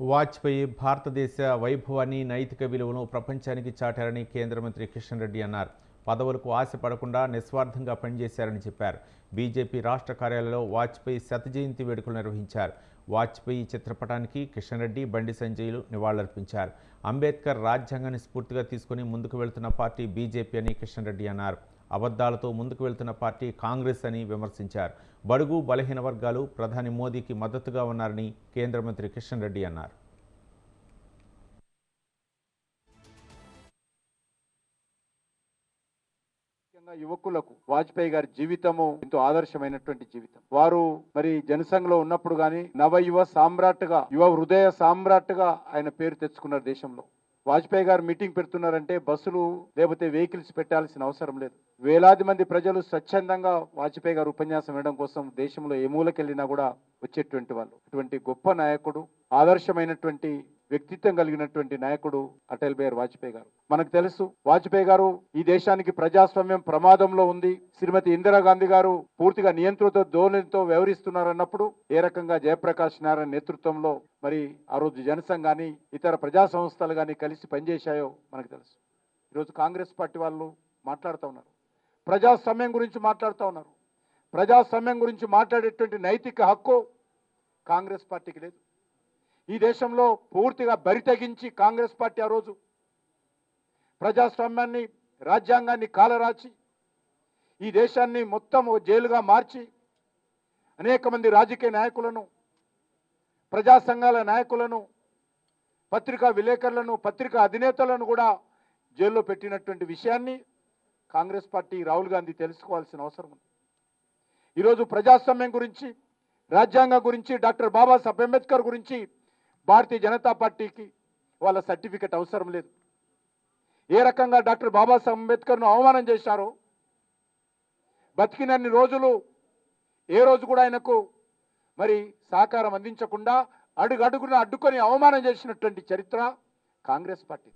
వాజ్పేయి భారతదేశ వైభవాన్ని, నైతిక విలువను ప్రపంచానికి చాటారని కేంద్ర మంత్రి కిషన్ రెడ్డి అన్నారు. పదవులకు ఆశపడకుండా నిస్వార్థంగా పనిచేశారని చెప్పారు. బీజేపీ రాష్ట్ర కార్యాలయంలో వాజ్పేయి శత జయంతి వేడుకలు నిర్వహించారు. వాజ్పేయి చిత్రపటానికి కిషన్ రెడ్డి, బండి సంజయ్లు నివాళులర్పించారు. అంబేద్కర్ రాజ్యాంగాన్ని స్ఫూర్తిగా తీసుకుని ముందుకు వెళ్తున్న పార్టీ బీజేపీ అని కిషన్ రెడ్డి అన్నారు. అబద్ధాలతో ముందుకు వెళ్తున్న పార్టీ కాంగ్రెస్ అని విమర్శించారు. బడుగు బలహీన వర్గాలు ప్రధాని మోదీకి మద్దతుగా ఉన్నారని కేంద్ర మంత్రి కిషన్ రెడ్డి అన్నారు. యువకులకు వాజ్పేయి గారి జీవితము ఎంతో ఆదర్శమైనటువంటి జీవితం. వారు మరి జనసంఘలో ఉన్నప్పుడు గాని నవ సామ్రాట్గా, యువ హృదయ సామ్రాట్గా ఆయన పేరు తెచ్చుకున్నారు దేశంలో. వాజ్పేయి గారు మీటింగ్ పెడుతున్నారంటే బస్సులు లేకపోతే వెహికల్స్ పెట్టాల్సిన అవసరం లేదు. వేలాది మంది ప్రజలు స్వచ్ఛందంగా వాజ్పేయి గారు ఉపన్యాసం వినడం కోసం దేశంలో ఏ మూలకెళ్ళినా కూడా వచ్చేటువంటి వాళ్ళు. అటువంటి గొప్ప నాయకుడు, ఆదర్శమైనటువంటి వ్యక్తిత్వం కలిగినటువంటి నాయకుడు అటల్ బిహారీ వాజ్పేయి గారు. మనకు తెలుసు వాజ్పేయి గారు ఈ దేశానికి ప్రజాస్వామ్యం ప్రమాదంలో ఉంది, శ్రీమతి ఇందిరాగాంధీ గారు పూర్తిగా నియంత్రిత ధోరణితో వ్యవహరిస్తున్నారన్నప్పుడు ఏ రకంగా జయప్రకాష్ నారాయణ నేతృత్వంలో మరి ఆ రోజు జనసంఘ్ కానీ ఇతర ప్రజా సంస్థలు కానీ కలిసి పనిచేశాయో మనకు తెలుసు. ఈరోజు కాంగ్రెస్ పార్టీ వాళ్ళు మాట్లాడుతూ ఉన్నారు, ప్రజాస్వామ్యం గురించి మాట్లాడుతూ ఉన్నారు. ప్రజాస్వామ్యం గురించి మాట్లాడేటువంటి నైతిక హక్కు కాంగ్రెస్ పార్టీకి లేదు. ఈ దేశంలో పూర్తిగా బరి తెగించి కాంగ్రెస్ పార్టీ ఆ రోజు ప్రజాస్వామ్యాన్ని, రాజ్యాంగాన్ని కాలరాచి ఈ దేశాన్ని మొత్తం జైలుగా మార్చి అనేక మంది రాజకీయ నాయకులను, ప్రజా సంఘాల నాయకులను, పత్రికా విలేకరులను, పత్రికా అధినేతలను కూడా జైల్లో పెట్టినటువంటి విషయాన్ని కాంగ్రెస్ పార్టీ, రాహుల్ గాంధీ తెలుసుకోవాల్సిన అవసరం ఉంది. ఈరోజు ప్రజాస్వామ్యం గురించి, రాజ్యాంగం గురించి, డాక్టర్ బాబాసాహెబ్ అంబేద్కర్ గురించి భారతీయ జనతా పార్టీకి వాళ్ళ సర్టిఫికెట్ అవసరం లేదు. ఏ రకంగా డాక్టర్ బాబాసాహెబ్ అంబేద్కర్ను అవమానం చేశారో, బతికినన్ని రోజులు ఏ రోజు కూడా ఆయనకు మరి సహకారం అందించకుండా అడుగడుగున అడ్డుకొని అవమానం చేసినటువంటి చరిత్ర కాంగ్రెస్ పార్టీ.